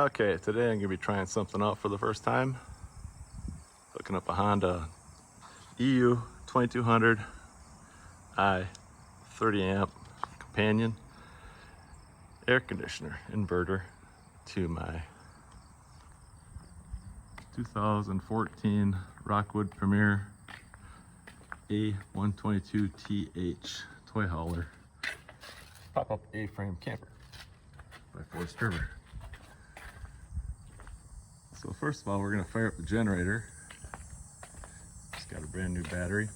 Okay, today I'm going to be trying something out for the first time. Hooking up a Honda EU 2200 i 30 amp companion air conditioner inverter to my 2014 Rockwood Premier A122TH toy hauler pop-up A-frame camper by Forest River. So first of all, we're going to fire up the generator. It's got a brand new battery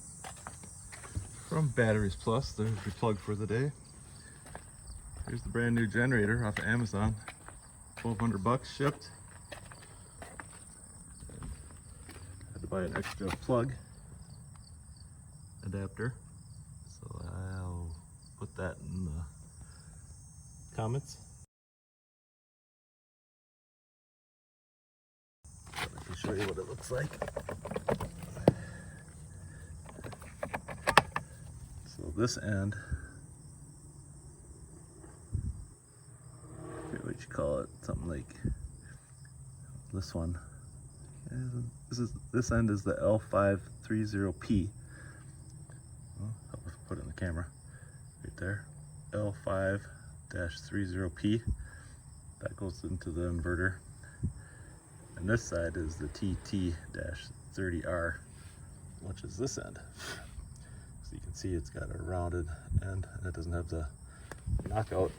from Batteries Plus. There's your plug for the day. Here's the brand new generator off of Amazon, 1,200 bucks shipped. Had to buy an extra plug adapter, so I'll put that in the comments. I can show you what it looks like. So this end, I forget what you call it, something like this one. This end is the L530P. Well, I'll put it in the camera right there. L5-30P. That goes into the inverter. And this side is the TT-30R, which is this end. So you can see it's got a rounded end, and it doesn't have the knockout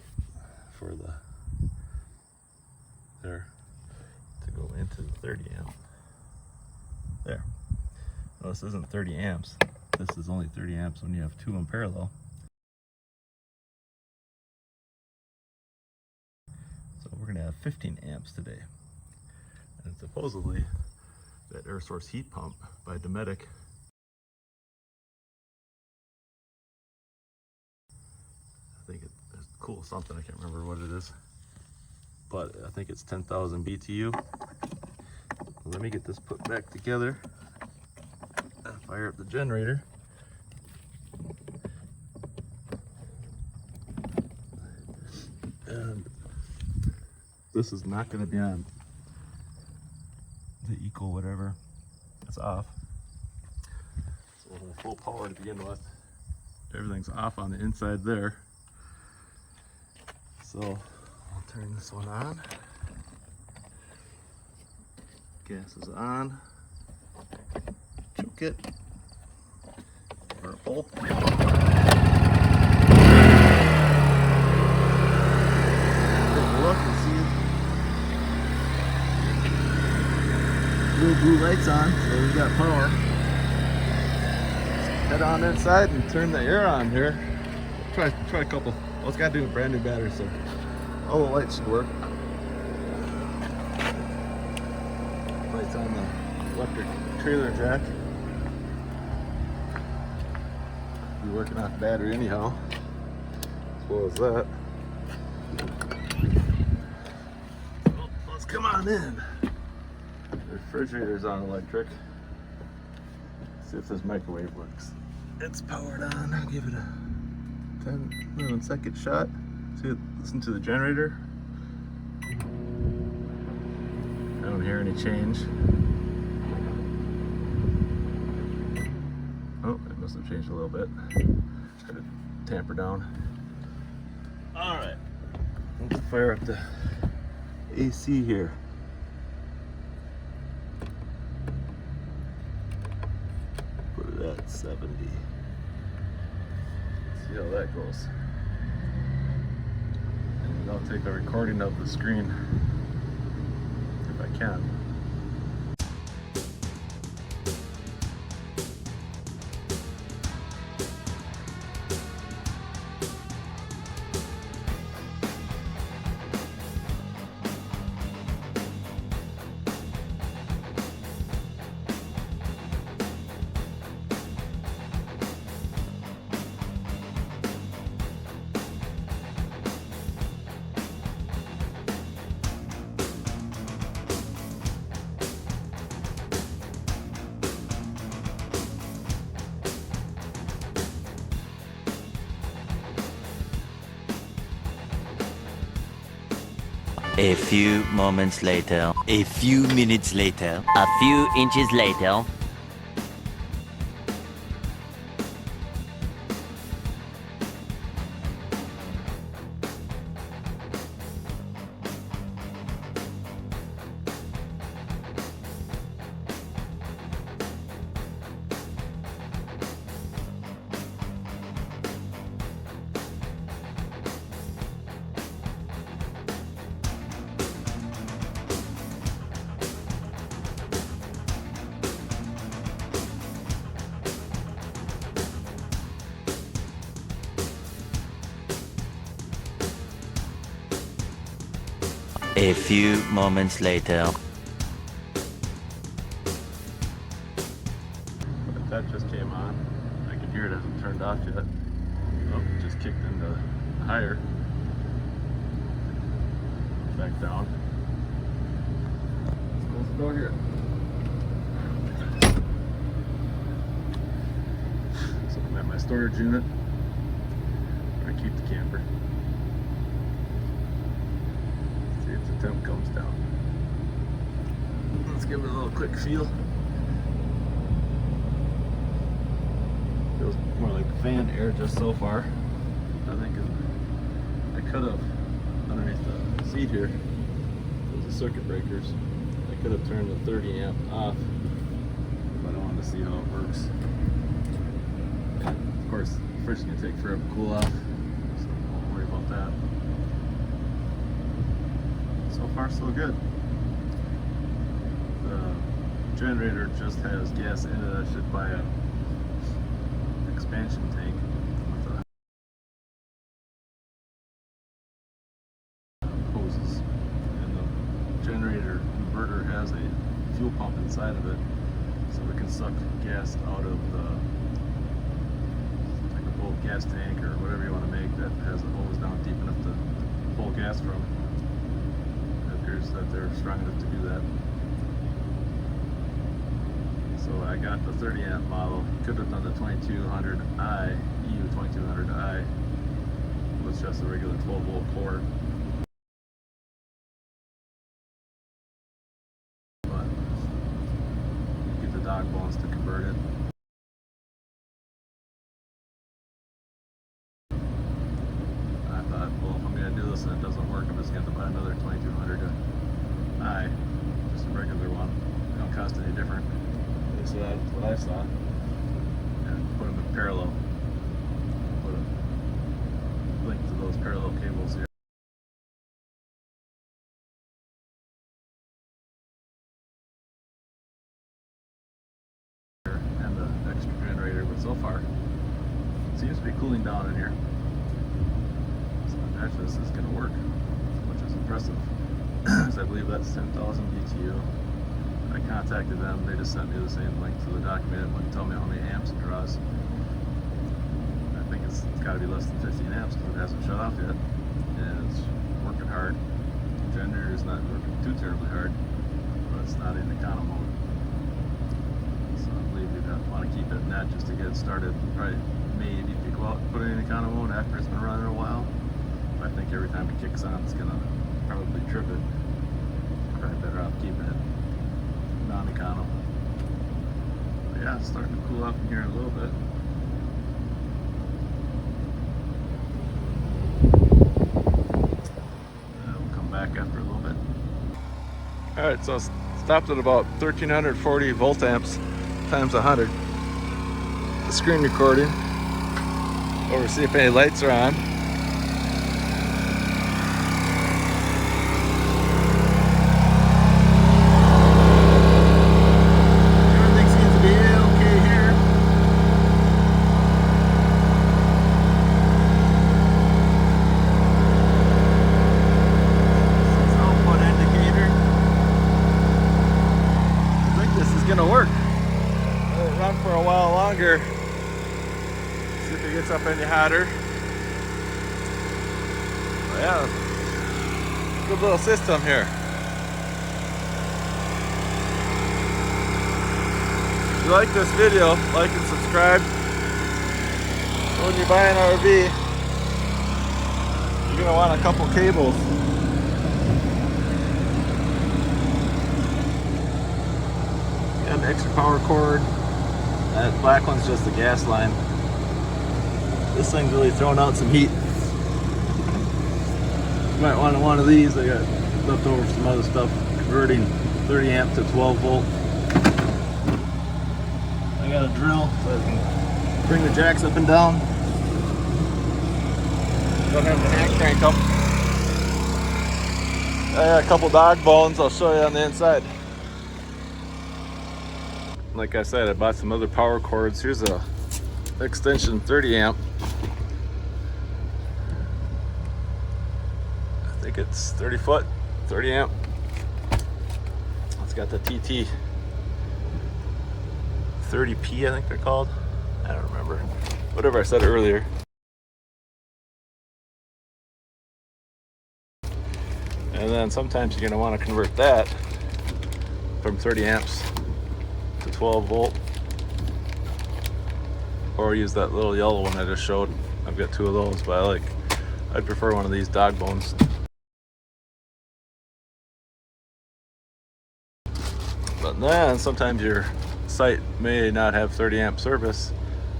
for the there to go into the 30 amp. There. No, this isn't 30 amps. This is only 30 amps when you have two in parallel. So we're gonna have 15 amps today. And supposedly that air source heat pump by Dometic I think it's cool something, I can't remember what it is, but I think it's 10,000 BTU. Let me get this put back together and fire up the generator. And this is not going to be on the eco whatever, it's off. So we'll have full power to begin with. Everything's off on the inside there. So I'll turn this one on. Gas is on. Choke it. Purple. Take a look and see little blue lights on, so we got power. Head on inside and turn the air on here. Try a couple. Well, it's got to do a brand new battery, so all the lights should work. Lights on the electric trailer jack. Be working off battery anyhow, as well as that. Well, let's come on in. The refrigerator's on electric. See if this microwave works. It's powered on. I'll give it a 10-11 second shot. See it, listen to the generator. I don't hear any change. Oh, it must have changed a little bit. Try to tamper down. Alright, let's fire up the AC here. Put it at 70. See how that goes. And I'll take a recording of the screen if I can. A few moments later. A few minutes later. A few inches later. A few moments later. That just came on. I can hear it hasn't turned off yet. Oh, it just kicked into higher. Back down. Let's close the door here. So I'm at my storage unit. I keep the camper. See if the temp comes down. Let's give it a little quick feel. Feels more like fan air just so far. I think I could have, underneath the seat here, there's the circuit breakers. I could have turned the 30 amp off, but I wanted to see how it works. Of course, first it's gonna take forever to cool off, so I won't worry about that. So far, so good. The generator just has gas in it. I should buy a expansion tank with hoses, and the generator inverter has a fuel pump inside of it, so it can suck gas out of the, like a full gas tank or whatever you want to make that has a hose down deep enough to pull gas from. It appears that they're strong enough to do that. So I got the 30 amp model. Could have done the 2200i, EU 2200i, with just a regular 12 volt cord. But get the dog bones to convert it. I thought, well, if I'm going to do this and it doesn't work, I'm just going to buy another 2200i, just a regular one. They don't cost any different. So that's what I saw, and put them in parallel. Put a link to those parallel cables here. And the extra generator, but so far it seems to be cooling down in here. So actually this is going to work, which is impressive. So I believe that's 10,000 BTU. I contacted them, they just sent me the same link to the document. It wouldn't tell me how many amps it draws. I think it's got to be less than 15 amps because it hasn't shut off yet. And it's working hard. The generator is not working too terribly hard, but it's not in econo mode. So I believe you'd want to keep it in that just to get it started. Probably maybe if you go out and put it in econo mode after it's been running a while. But I think every time it kicks on, it's going to probably trip it. Probably better off keeping it non-econo. But yeah, it's starting to cool up in here a little bit. We'll come back after a little bit. Alright, so stopped at about 1340 volt amps times 100. The screen recording. Over, see if any lights are on. Gonna work. Let it run for a while longer. See if it gets up any hotter. But yeah, good little system here. If you like this video, like and subscribe. So when you buy an RV, you're gonna want a couple cables. extra power cord. That black one's just the gas line. This thing's really throwing out some heat. You might want one of these. I got left over some other stuff, converting 30 amp to 12 volt. I got a drill so I can bring the jacks up and down. Don't have the hand crank up. I got a couple dog bones I'll show you on the inside. Like I said, I bought some other power cords. Here's a extension 30 amp. I think it's 30 foot, 30 amp. It's got the TT 30P, I think they're called. I don't remember. Whatever I said earlier. And then sometimes you're gonna want to convert that from 30 amps to 12 volt, or use that little yellow one I just showed. I've got two of those, but I'd prefer one of these dog bones. But then sometimes your site may not have 30 amp service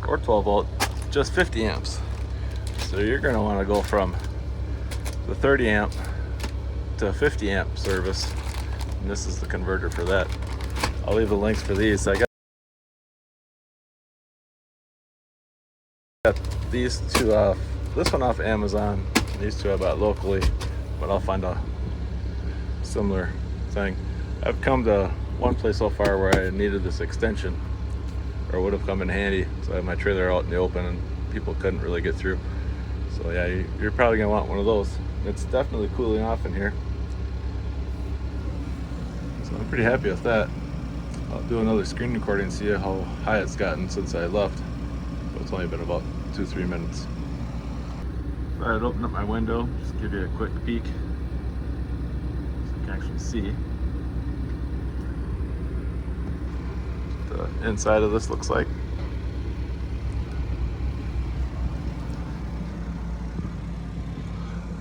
or 12 volt, just 50 amps. So you're gonna want to go from the 30 amp to 50 amp service, and this is the converter for that. I'll leave the links for these. I got these two off, this one off Amazon, these two I bought locally, but I'll find a similar thing. I've come to one place so far where I needed this extension, or would have come in handy. So I had my trailer out in the open and people couldn't really get through. So yeah, you're probably gonna want one of those. It's definitely cooling off in here. So I'm pretty happy with that. I'll do another screen recording and see how high it's gotten since I left. But it's only been about 2-3 minutes. Alright, open up my window, just give you a quick peek so you can actually see what the inside of this looks like.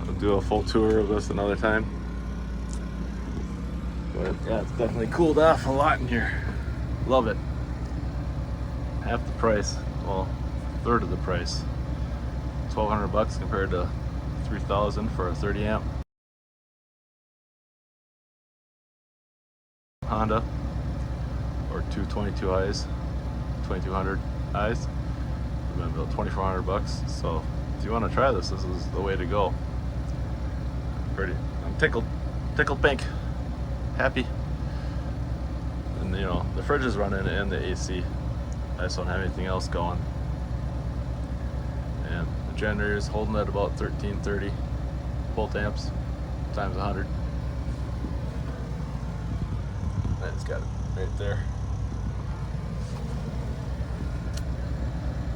I'll do a full tour of this another time. But yeah, it's definitely cooled off a lot in here. Love it. Half the price, well, a third of the price. $1,200 compared to $3,000 for a 30 amp Honda, or two 2200s. Been about $2,400. So if you want to try this, this is the way to go. I'm tickled pink, happy. And you know, the fridge is running and the AC. I just don't have anything else going. And the generator is holding at about 1330 volt amps times 100. I just got it right there.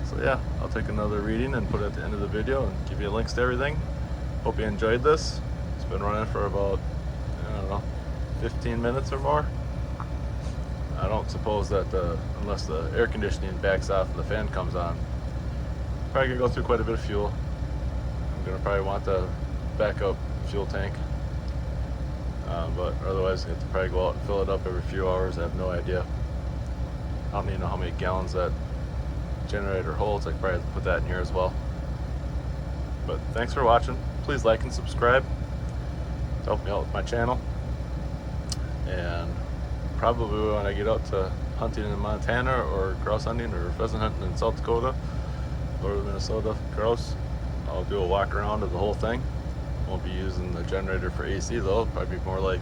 So yeah, I'll take another reading and put it at the end of the video and give you links to everything. Hope you enjoyed this. It's been running for about, I don't know, 15 minutes or more. I don't suppose that unless the air conditioning backs off and the fan comes on, probably gonna go through quite a bit of fuel. I'm gonna probably want the backup fuel tank, but otherwise I have to probably go out and fill it up every few hours. I have no idea. I don't even know how many gallons that generator holds. I could probably have to put that in here as well. But thanks for watching. Please like and subscribe to help me out with my channel. And probably when I get out to hunting in Montana, or grouse hunting or pheasant hunting in South Dakota or Minnesota grouse, I'll do a walk around of the whole thing. Won't be using the generator for AC though, probably more like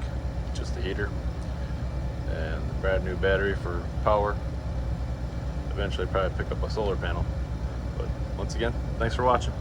just the heater and the brand new battery for power. Eventually probably pick up a solar panel. But once again, thanks for watching.